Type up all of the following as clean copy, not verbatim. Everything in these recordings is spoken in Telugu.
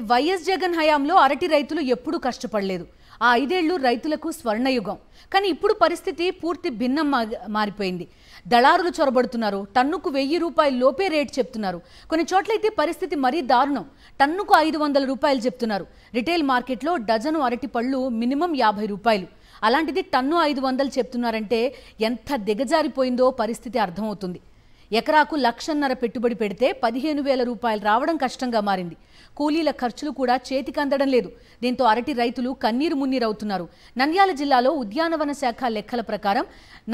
వైఎస్ జగన్ హయాంలో అరటి రైతులు ఎప్పుడూ కష్టపడలేదు. ఆ 5 ఏళ్లు రైతులకు స్వర్ణయుగం. కానీ ఇప్పుడు పరిస్థితి పూర్తి భిన్నం మారిపోయింది. దళారులు చొరబడుతున్నారు. టన్నుకు 1000 రూపాయల లోపే రేట్ చెప్తున్నారు. కొన్ని చోట్లయితే పరిస్థితి మరీ దారుణం. టన్నుకు 500 రూపాయలు చెప్తున్నారు. రిటైల్ మార్కెట్లో డజను అరటి పళ్ళు మినిమం 50 రూపాయలు. అలాంటిది టన్ను 500 చెప్తున్నారంటే ఎంత దిగజారిపోయిందో పరిస్థితి అర్థమవుతుంది. ఎకరాకు 1,50,000 పెట్టుబడి పెడితే 15,000 రూపాయలు రావడం కష్టంగా మారింది. కూలీల ఖర్చులు కూడా చేతికి అందడం లేదు. దీంతో అరటి రైతులు కన్నీరు మున్నీరవుతున్నారు. నంద్యాల జిల్లాలో ఉద్యానవన శాఖ లెక్కల ప్రకారం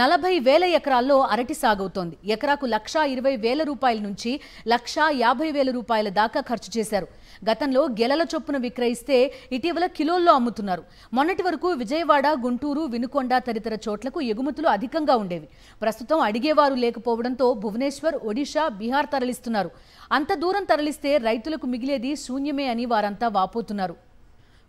40,000 ఎకరాల్లో అరటి సాగవుతోంది. ఎకరాకు 1,20,000 రూపాయల నుంచి 1,50,000 రూపాయల దాకా ఖర్చు చేశారు. గతంలో గెలల చొప్పున విక్రయిస్తే ఇటీవల కిలోల్లో అమ్ముతున్నారు. మొన్నటి వరకు విజయవాడ, గుంటూరు, వినుకొండ తదితర చోట్లకు ఎగుమతులు అధికంగా ఉండేవి. ప్రస్తుతం అడిగేవారు లేకపోవడంతో భువనేశ్వర్, ఒడిషా, బీహార్ తరలిస్తున్నారు. అంత దూరం తరలిస్తే రైతులకు మిగిలేది శూన్యమే అని వారంతా వాపోతున్నారు.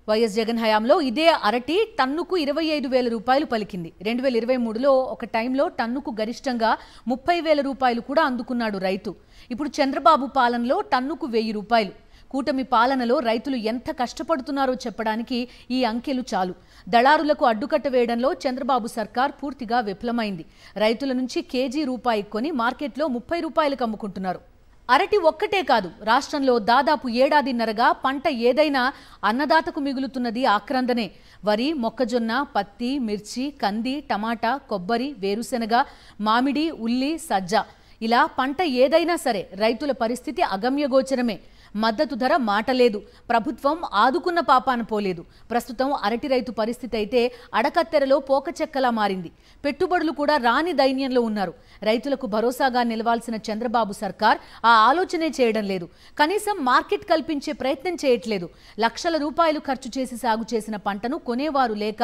వైఎస్ జగన్ హయాంలో ఇదే అరటి టన్నుకు 25,000 రూపాయలు పలికింది. 2023లో ఒక టైంలో టన్నుకు గరిష్టంగా 30,000 రూపాయలు కూడా అందుకున్నాడు రైతు. ఇప్పుడు చంద్రబాబు పాలనలో టన్నుకు 1,000 రూపాయలు. కూటమి పాలనలో రైతులు ఎంత కష్టపడుతున్నారో చెప్పడానికి ఈ అంకెలు చాలు. దళారులకు అడ్డుకట్ట వేయడంలో చంద్రబాబు సర్కార్ పూర్తిగా విఫలమైంది. రైతుల నుంచి కేజీ రూపాయి కొని మార్కెట్లో 30 రూపాయలకు అమ్ముకుంటున్నారు. అరటి ఒక్కటే కాదు, రాష్ట్రంలో దాదాపు ఏడాదిన్నరగా పంట ఏదైనా అన్నదాతకు మిగులుతున్నది ఆక్రందనే. వరి, మొక్కజొన్న, పత్తి, మిర్చి, కంది, టమాటా, కొబ్బరి, వేరుశెనగ, మామిడి, ఉల్లి, సజ్జ ఇలా పంట ఏదైనా సరే రైతుల పరిస్థితి అగమ్యగోచరమే. మద్దతు ధర మాట లేదు. ప్రభుత్వం ఆదుకున్న పాపాన పోలేదు. ప్రస్తుతం అరటి రైతు పరిస్థితి అయితే అడకత్తెరలో పోకచెక్కలా మారింది. పెట్టుబడులు కూడా రాని దైన్యంలో ఉన్నారు. రైతులకు భరోసాగా నిలవాల్సిన చంద్రబాబు సర్కార్ ఆ ఆలోచనే చేయడం లేదు. కనీసం మార్కెట్ కల్పించే ప్రయత్నం చేయట్లేదు. లక్షల రూపాయలు ఖర్చు చేసి సాగు చేసిన పంటను కొనేవారు లేక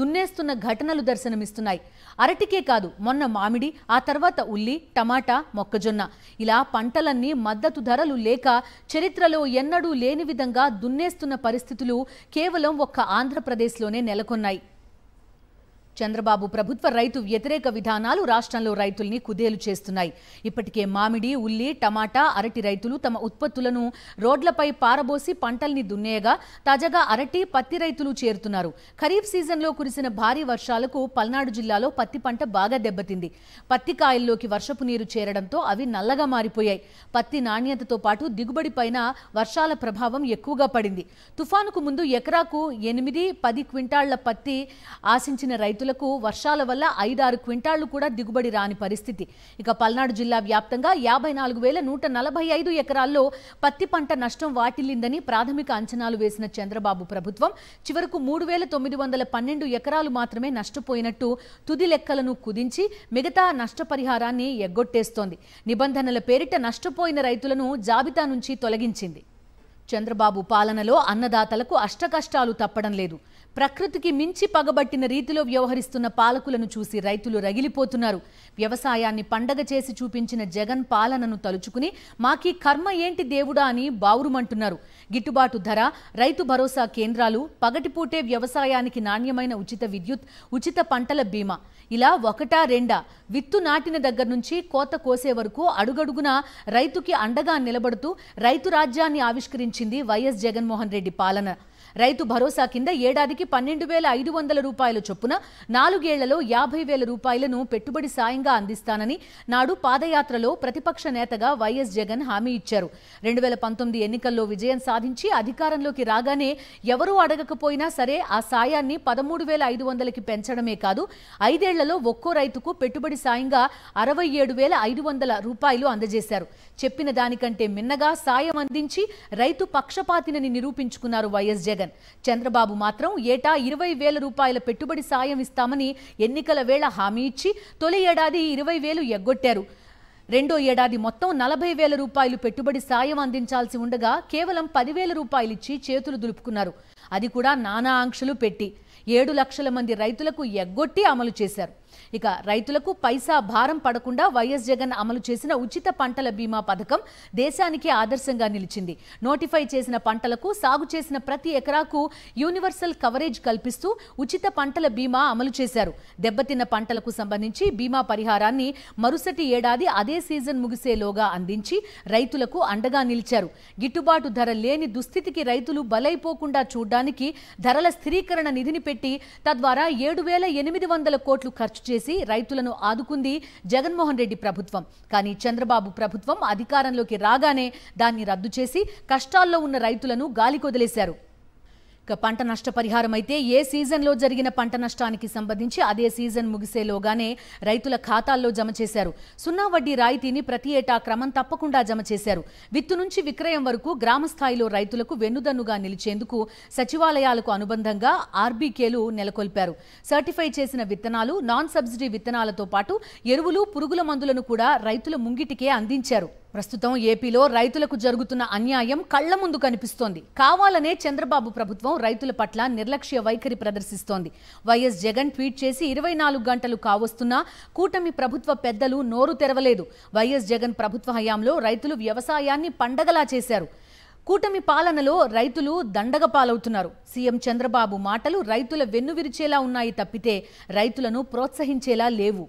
దున్నేస్తున్న ఘటనలు దర్శనమిస్తున్నాయి. అరటికే కాదు, మొన్న మామిడి, ఆ తర్వాత ఉల్లి, టమాటా, మొక్కజొన్న ఇలా పంటలన్నీ మద్దతు ధరలు లేక చరిత్రలో ఎన్నడూ లేని విధంగా దున్నేస్తున్న పరిస్థితులు కేవలం ఒక్క ఆంధ్రప్రదేశ్లోనే నెలకొన్నాయి. చంద్రబాబు ప్రభుత్వ రైతు వ్యతిరేక విధానాలు రాష్ట్రంలో రైతుల్ని కుదేలు చేస్తున్నాయి. ఇప్పటికే మామిడి, ఉల్లి, టమాటా, అరటి రైతులు తమ ఉత్పత్తులను రోడ్లపై పారబోసి పంటల్ని దున్నేయగా తాజాగా అరటి, పత్తి రైతులు చేరుతున్నారు. ఖరీఫ్ సీజన్లో కురిసిన భారీ వర్షాలకు పల్నాడు జిల్లాలో పత్తి పంట బాగా దెబ్బతింది. పత్తి కాయల్లోకి వర్షపు నీరు చేరడంతో అవి నల్లగా మారిపోయాయి. పత్తి నాణ్యతతో పాటు దిగుబడి పైన వర్షాల ప్రభావం ఎక్కువగా పడింది. తుఫానుకు ముందు ఎకరాకు 8-10 క్వింటాళ్ల పత్తి ఆశించిన రైతులకు వర్షాల వల్ల 5-6 క్వింటాళ్లు కూడా దిగుబడి రాని పరిస్థితి. ఇక పల్నాడు జిల్లా వ్యాప్తంగా 54,145 ఎకరాల్లో పత్తి పంట నష్టం వాటిల్లిందని ప్రాథమిక అంచనాలు వేసిన చంద్రబాబు ప్రభుత్వం చివరకు 3,912 ఎకరాలు మాత్రమే నష్టపోయినట్టు తుది లెక్కలను కుదించి మిగతా నష్టపరిహారాన్ని ఎగ్గొట్టేస్తోంది. నిబంధనల పేరిట నష్టపోయిన రైతులను జాబితా నుంచి తొలగించింది. చంద్రబాబు పాలనలో అన్నదాతలకు అష్టకష్టాలు తప్పడం లేదు. ప్రకృతికి మించి పగబట్టిన రీతిలో వ్యవహరిస్తున్న పాలకులను చూసి రైతులు రగిలిపోతున్నారు. వ్యవసాయాన్ని పండగ చేసి చూపించిన జగన్ పాలనను తలుచుకుని మాకీ కర్మ ఏంటి దేవుడా అని బావురుమంటున్నారు. గిట్టుబాటు ధర, రైతు భరోసా కేంద్రాలు, పగటిపూటే వ్యవసాయానికి నాణ్యమైన ఉచిత విద్యుత్, ఉచిత పంటల బీమా ఇలా ఒకటా రెండా విత్తు నాటిన దగ్గర నుంచి కోత కోసే వరకు అడుగడుగునా రైతుకి అండగా నిలబడుతూ రైతు రాజ్యాన్ని ఆవిష్కరించింది వైఎస్ జగన్మోహన్ రెడ్డి పాలన. రైతు భరోసా కింద ఏడాదికి 12,500 రూపాయల చొప్పున 4 ఏళ్లలో 50,000 రూపాయలను పెట్టుబడి సాయంగా అందిస్తానని నాడు పాదయాత్రలో ప్రతిపక్ష నేతగా వైఎస్ జగన్ హామీ ఇచ్చారు. 2019 ఎన్నికల్లో విజయం సాధించి అధికారంలోకి రాగానే ఎవరూ అడగకపోయినా సరే ఆ సాయాన్ని 13,500కి పెంచడమే కాదు 5 ఏళ్లలో ఒక్కో రైతుకు పెట్టుబడి సాయంగా 67,500 రూపాయలు అందజేశారు. చెప్పిన దానికంటే మిన్నగా సాయం అందించి రైతు పక్షపాతినని నిరూపించుకున్నారు వైఎస్ జగన్. చంద్రబాబు మాత్రం ఏటా 20,000 రూపాయల పెట్టుబడి సాయం ఇస్తామని ఎన్నికల వేళ హామీ ఇచ్చి తొలి ఏడాది 20,000 ఎగ్గొట్టారు. రెండో ఏడాది మొత్తం 40,000 రూపాయలు పెట్టుబడి సాయం అందించాల్సి ఉండగా కేవలం 10,000 రూపాయలిచ్చి చేతులు దులుపుకున్నారు. అది కూడా నానా ఆంక్షలు పెట్టి 7 లక్షల మంది రైతులకు ఎగ్గొట్టి అమలు చేశారు. ఇక రైతులకు పైసా భారం పడకుండా వైఎస్ జగన్ అమలు చేసిన ఉచిత పంటల బీమా పథకం దేశానికే ఆదర్శంగా నిలిచింది. నోటిఫై చేసిన పంటలకు సాగు చేసిన ప్రతి ఎకరాకు యూనివర్సల్ కవరేజ్ కల్పిస్తూ ఉచిత పంటల బీమా అమలు చేశారు. దెబ్బతిన్న పంటలకు సంబంధించి బీమా పరిహారాన్ని మరుసటి ఏడాది అదే సీజన్ ముగిసేలోగా అందించి రైతులకు అండగా నిలిచారు. గిట్టుబాటు ధర లేని దుస్థితికి రైతులు బలైపోకుండా చూడ్డానికి ధరల స్థిరీకరణ నిధిని పెట్టి తద్వారా 7,800 కోట్లు ఖర్చు చేసి రైతులను ఆదుకుంది జగన్మోహన్ రెడ్డి ప్రభుత్వం. కానీ చంద్రబాబు ప్రభుత్వం అధికారంలోకి రాగానే దాన్ని రద్దు చేసి కష్టాల్లో ఉన్న రైతులను గాలికొదిలేశారు. ఇక పంట నష్టపరిహారం అయితే ఏ సీజన్లో జరిగిన పంట నష్టానికి సంబంధించి అదే సీజన్ ముగిసేలోగానే రైతుల ఖాతాల్లో జమ చేశారు. 0 వడ్డీ రాయితీని ప్రతి ఏటా క్రమం తప్పకుండా జమ చేశారు. విత్తు నుంచి విక్రయం వరకు గ్రామ స్థాయిలో రైతులకు వెన్నుదన్నుగా నిలిచేందుకు సచివాలయాలకు అనుబంధంగా ఆర్బీకేలు నెలకొల్పారు. సర్టిఫై చేసిన విత్తనాలు, నాన్ సబ్సిడీ విత్తనాలతో పాటు ఎరువులు, పురుగుల మందులను కూడా రైతుల ముంగిటికే అందించారు. ప్రస్తుతం ఏపీలో రైతులకు జరుగుతున్న అన్యాయం కళ్ల ముందు కనిపిస్తోంది. కావాలనే చంద్రబాబు ప్రభుత్వం రైతుల పట్ల నిర్లక్ష్య వైఖరి ప్రదర్శిస్తోంది. వైఎస్ జగన్ ట్వీట్ చేసి 24 గంటలు కావస్తున్నా కూటమి ప్రభుత్వ పెద్దలు నోరు తెరవలేదు. వైఎస్ జగన్ ప్రభుత్వ హయాంలో రైతులు వ్యవసాయాన్ని పండగలా చేశారు. కూటమి పాలనలో రైతులు దండగ పాలవుతున్నారు. సీఎం చంద్రబాబు మాటలు రైతుల వెన్నువిరిచేలా ఉన్నాయి తప్పితే రైతులను ప్రోత్సహించేలా లేవు.